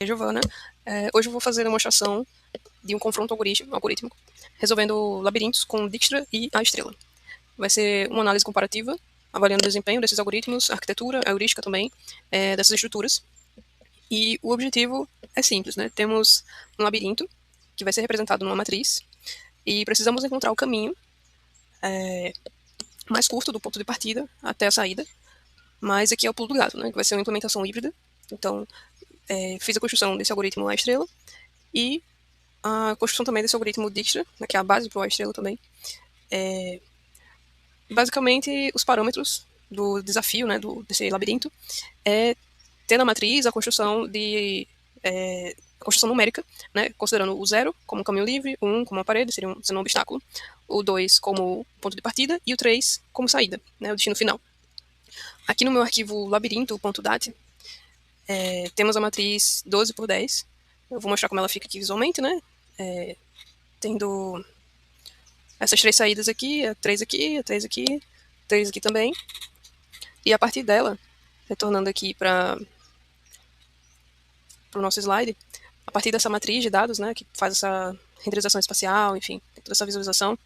Giovana. Hoje eu vou fazer a demonstração de um confronto algorítmico resolvendo labirintos com Dijkstra e a estrela. Vai ser uma análise comparativa, avaliando o desempenho desses algoritmos, a arquitetura, a heurística também, dessas estruturas. E o objetivo é simples, né? Temos um labirinto que vai ser representado numa matriz e precisamos encontrar o caminho mais curto do ponto de partida até a saída, mas aqui é o pulo do gato, né? Que vai ser uma implementação híbrida. Então, fiz a construção desse algoritmo A estrela e a construção também desse algoritmo Dijkstra, né, que é a base para o A estrela também. Basicamente, os parâmetros do desafio, né, desse labirinto, é ter na matriz a construção a construção numérica, né, considerando o 0 como um caminho livre, o 1 como uma parede, sendo um obstáculo, o 2 como ponto de partida e o 3 como saída, né, o destino final. Aqui no meu arquivo labirinto.dat, temos a matriz 12 por 10. Eu vou mostrar como ela fica aqui visualmente, né, tendo essas 3 saídas aqui, a 3 aqui, a 3 aqui, 3 aqui também. E a partir dela, retornando aqui para o nosso slide, a partir dessa matriz de dados, né, que faz essa renderização espacial, enfim, toda essa visualização,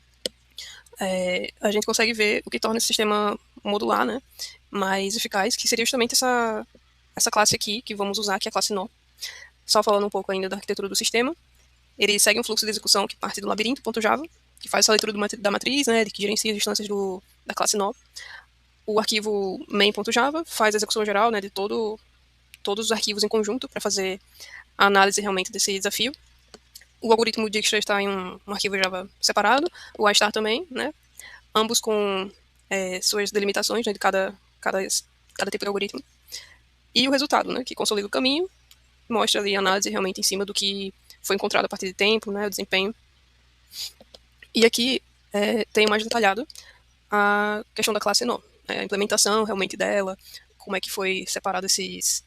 a gente consegue ver o que torna esse sistema modular, né, mais eficaz, que seria justamente essa classe aqui que vamos usar, que é a classe nó. Só falando um pouco ainda da arquitetura do sistema, ele segue um fluxo de execução que parte do labirinto.java, que faz essa leitura da matriz, né, que gerencia as instâncias da classe nó. O arquivo main.java faz a execução geral, né, de todos os arquivos em conjunto para fazer a análise realmente desse desafio. O algoritmo Dijkstra está em um arquivo Java separado, o A* também, né, ambos com suas delimitações, né, de cada tipo de algoritmo. E o resultado, né, que consolida o caminho, mostra ali a análise realmente em cima do que foi encontrado a partir de tempo, né, o desempenho. E aqui tem mais detalhado a questão da classe nó, a implementação realmente dela, como é que foi separado essas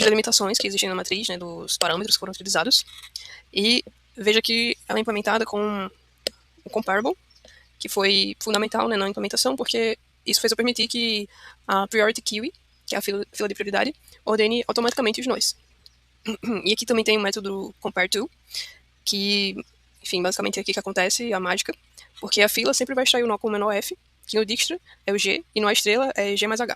delimitações que existem na matriz, né, dos parâmetros que foram utilizados. E veja que ela é implementada com o comparable, que foi fundamental, né, na implementação, porque isso fez eu permitir que a priority queue, que é a fila de prioridade, ordene automaticamente os nós. E aqui também tem o método compare_to, que, enfim, basicamente é aqui que acontece a mágica, porque a fila sempre vai extrair o nó com o menor f, que no Dijkstra é o g, e no A estrela é g mais h.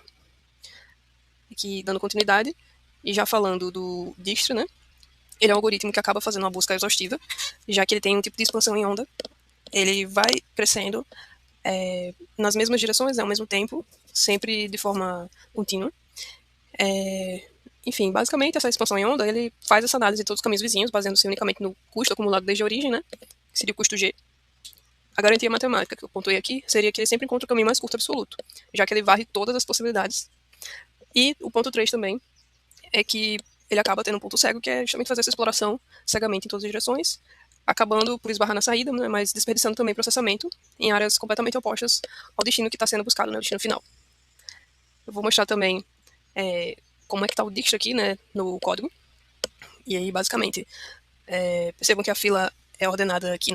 Aqui, dando continuidade, e já falando do Dijkstra, né, ele é um algoritmo que acaba fazendo uma busca exaustiva, já que ele tem um tipo de expansão em onda. Ele vai crescendo nas mesmas direções, né, ao mesmo tempo, sempre de forma contínua. Enfim, basicamente, essa expansão em onda, ele faz essa análise de todos os caminhos vizinhos, baseando-se unicamente no custo acumulado desde a origem, né, que seria o custo G. A garantia matemática que eu pontuei aqui seria que ele sempre encontra o caminho mais curto absoluto, já que ele varre todas as possibilidades. E o ponto 3 também é que ele acaba tendo um ponto cego, que é justamente fazer essa exploração cegamente em todas as direções, acabando por esbarrar na saída, né, mas desperdiçando também processamento em áreas completamente opostas ao destino que está sendo buscado, né, o destino final. Eu vou mostrar também como é que está o Dijkstra aqui, né, no código. E aí, basicamente, percebam que a fila é ordenada aqui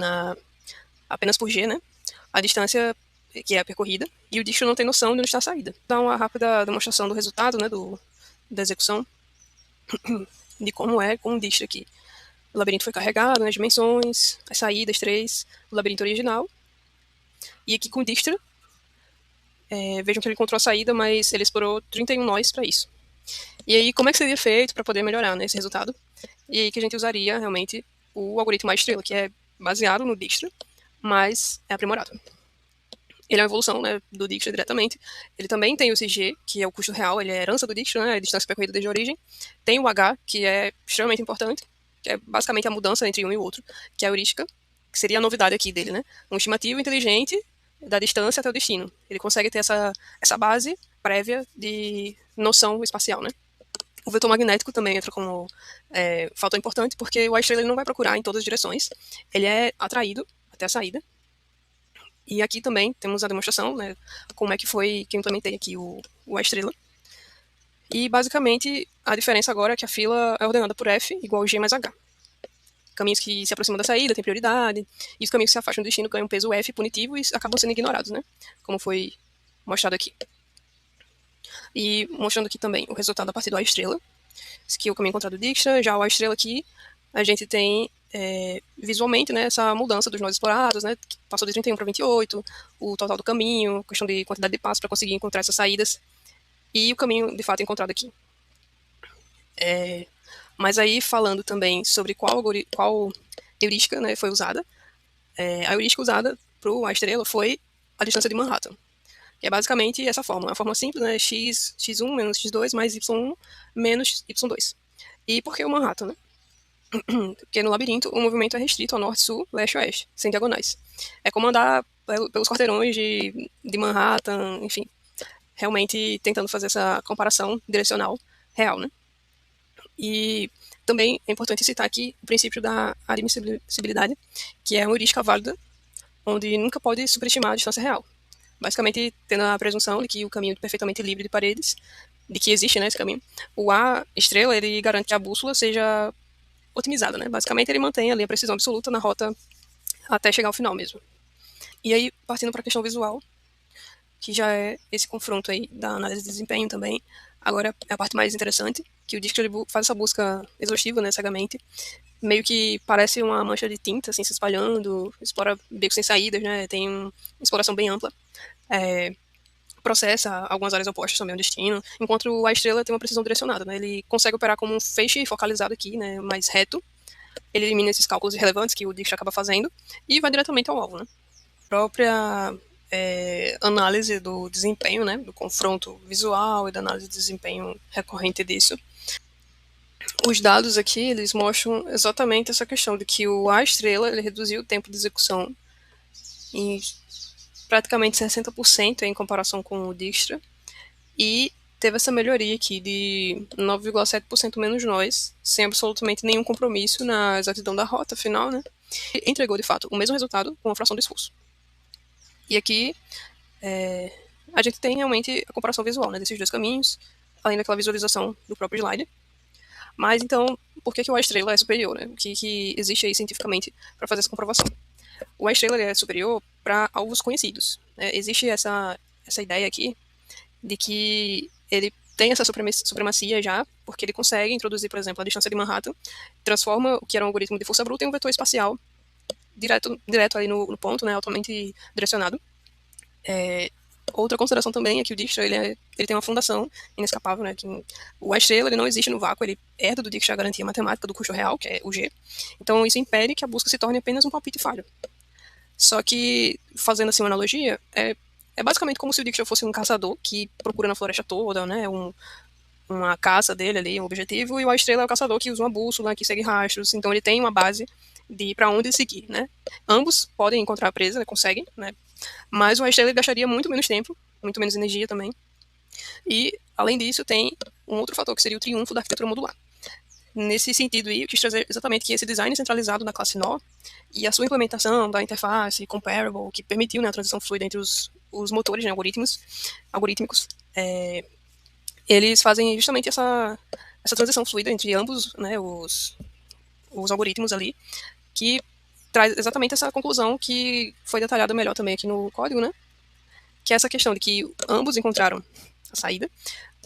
apenas por G, né, a distância que é a percorrida, e o Dijkstra não tem noção de onde está a saída. Dá uma rápida demonstração do resultado, né, da execução, de como é com o Dijkstra aqui. O labirinto foi carregado, né, as dimensões, as saídas 3, o labirinto original. E aqui com o Dijkstra, vejam que ele encontrou a saída, mas ele explorou 31 nós para isso. E aí, como é que seria feito para poder melhorar, né, esse resultado? E aí que a gente usaria, realmente, o algoritmo A estrela, que é baseado no Dijkstra, mas é aprimorado. Ele é uma evolução, né, do Dijkstra diretamente. Ele também tem o CG, que é o custo real, ele é a herança do Dijkstra, né, a distância percorrida desde a origem. Tem o H, que é extremamente importante, que é basicamente a mudança entre um e o outro, que é a heurística, que seria a novidade aqui dele, né? Um estimativo inteligente da distância até o destino. Ele consegue ter essa base prévia de noção espacial, né? O vetor magnético também entra como fator importante, porque o A estrela ele não vai procurar em todas as direções. Ele é atraído até a saída. E aqui também temos a demonstração, né, como é que foi que eu implementei aqui o A estrela. E, basicamente, a diferença agora é que a fila é ordenada por F igual G mais H. Caminhos que se aproximam da saída têm prioridade, e os caminhos que se afastam do destino ganham peso F punitivo e acabam sendo ignorados, né? Como foi mostrado aqui. E mostrando aqui também o resultado a partir do A estrela. Esse aqui é o caminho encontrado do Dijkstra. Já o A estrela aqui, a gente tem visualmente, né, essa mudança dos nós explorados, né, que passou de 31 para 28, o total do caminho, questão de quantidade de passos para conseguir encontrar essas saídas, e o caminho, de fato, encontrado aqui. Mas aí, falando também sobre qual heurística, né, foi usada, a heurística usada para o A estrela foi a distância de Manhattan, que é basicamente essa fórmula. A fórmula simples, né, x1 menos x2 mais y1 menos y2. E por que o Manhattan, né? Porque no labirinto o movimento é restrito ao norte, sul, leste e oeste, sem diagonais. É como andar pelos quarteirões de Manhattan, enfim, realmente tentando fazer essa comparação direcional real, né? E também é importante citar aqui o princípio da admissibilidade, que é uma heurística válida, onde nunca pode superestimar a distância real. Basicamente, tendo a presunção de que o caminho é perfeitamente livre de paredes, de que existe, né, esse caminho, o A estrela, ele garante que a bússola seja otimizada, né? Basicamente, ele mantém ali a precisão absoluta na rota até chegar ao final mesmo. E aí, partindo para a questão visual, que já é esse confronto aí da análise de desempenho também, agora é a parte mais interessante, que o Dijkstra faz essa busca exaustiva, né, cegamente, meio que parece uma mancha de tinta, assim, se espalhando, explora becos sem saídas, né, tem uma exploração bem ampla, processa algumas áreas opostas também ao destino, enquanto a estrela tem uma precisão direcionada, né, ele consegue operar como um feixe focalizado aqui, né, mais reto, ele elimina esses cálculos irrelevantes que o Dijkstra acaba fazendo e vai diretamente ao alvo, né. A própria análise do desempenho, né, do confronto visual e da análise de desempenho recorrente disso. Os dados aqui, eles mostram exatamente essa questão de que o A estrela, ele reduziu o tempo de execução em praticamente 60% em comparação com o Dijkstra e teve essa melhoria aqui de 9,7% menos nós, sem absolutamente nenhum compromisso na exatidão da rota final, né? E entregou, de fato, o mesmo resultado com uma fração do esforço. E aqui a gente tem realmente a comparação visual, né, desses dois caminhos, além daquela visualização do próprio slide. Mas então, por que o A estrela é superior, né? O que existe aí cientificamente para fazer essa comprovação? O A estrela é superior para alvos conhecidos, né? Existe essa ideia aqui de que ele tem essa supremacia já, porque ele consegue introduzir, por exemplo, a distância de Manhattan, transforma o que era um algoritmo de força bruta em um vetor espacial direto ali no ponto, né, altamente direcionado. Outra consideração também é que o Dijkstra ele tem uma fundação inescapável, né? Que o A estrela ele não existe no vácuo, ele herda do Dijkstra a garantia matemática do custo real, que é o G. Então isso impede que a busca se torne apenas um palpite falho. Só que, fazendo assim uma analogia, é basicamente como se o Dijkstra fosse um caçador que procura na floresta toda, né? Uma caça dele ali, um objetivo, e o A estrela é o caçador que usa uma bússola, que segue rastros, então ele tem uma base de para onde seguir, né? Ambos podem encontrar a presa, né? Conseguem, né? Mas o A estrela gastaria muito menos tempo, muito menos energia também. E, além disso, tem um outro fator que seria o triunfo da arquitetura modular. Nesse sentido, eu quis trazer exatamente que esse design centralizado da classe nó e a sua implementação da interface comparable, que permitiu, né, a transição fluida entre os motores, né, algorítmicos, eles fazem justamente essa transição fluida entre ambos, né, os algoritmos ali, que traz exatamente essa conclusão que foi detalhada melhor também aqui no código, né? Que é essa questão de que ambos encontraram a saída,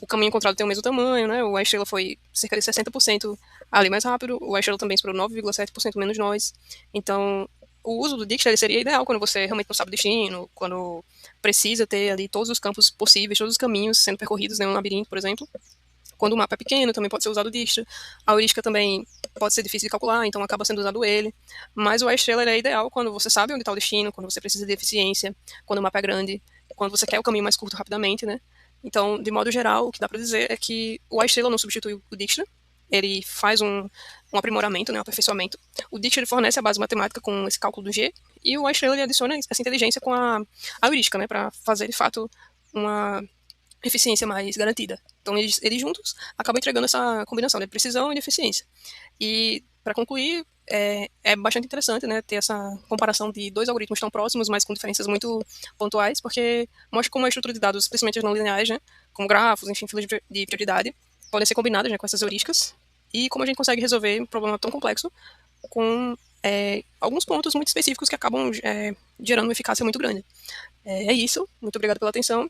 o caminho encontrado tem o mesmo tamanho, né? O A estrela foi cerca de 60% ali mais rápido, o A estrela também explorou 9,7% menos nós. Então, o uso do Dijkstra seria ideal quando você realmente não sabe o destino, quando precisa ter ali todos os campos possíveis, todos os caminhos sendo percorridos em um labirinto, por exemplo. Quando o mapa é pequeno, também pode ser usado o Dijkstra. A heurística também pode ser difícil de calcular, então acaba sendo usado ele. Mas o A estrela é ideal quando você sabe onde está o destino, quando você precisa de eficiência, quando o mapa é grande, quando você quer o caminho mais curto rapidamente, né? Então, de modo geral, o que dá para dizer é que o A estrela não substitui o Dijkstra, ele faz um aprimoramento, né, um aperfeiçoamento. O Dijkstra fornece a base matemática com esse cálculo do G, e o A estrela ele adiciona essa inteligência com a heurística, né, para fazer, de fato, uma eficiência mais garantida. Então, eles juntos acabam entregando essa combinação de precisão e de eficiência. E, para concluir, é bastante interessante, né, ter essa comparação de dois algoritmos tão próximos, mas com diferenças muito pontuais, porque mostra como a estrutura de dados, principalmente as não lineares, né, como grafos, enfim, filas de prioridade, podem ser combinadas, né, com essas heurísticas, e como a gente consegue resolver um problema tão complexo com alguns pontos muito específicos que acabam gerando uma eficácia muito grande. É isso, muito obrigado pela atenção.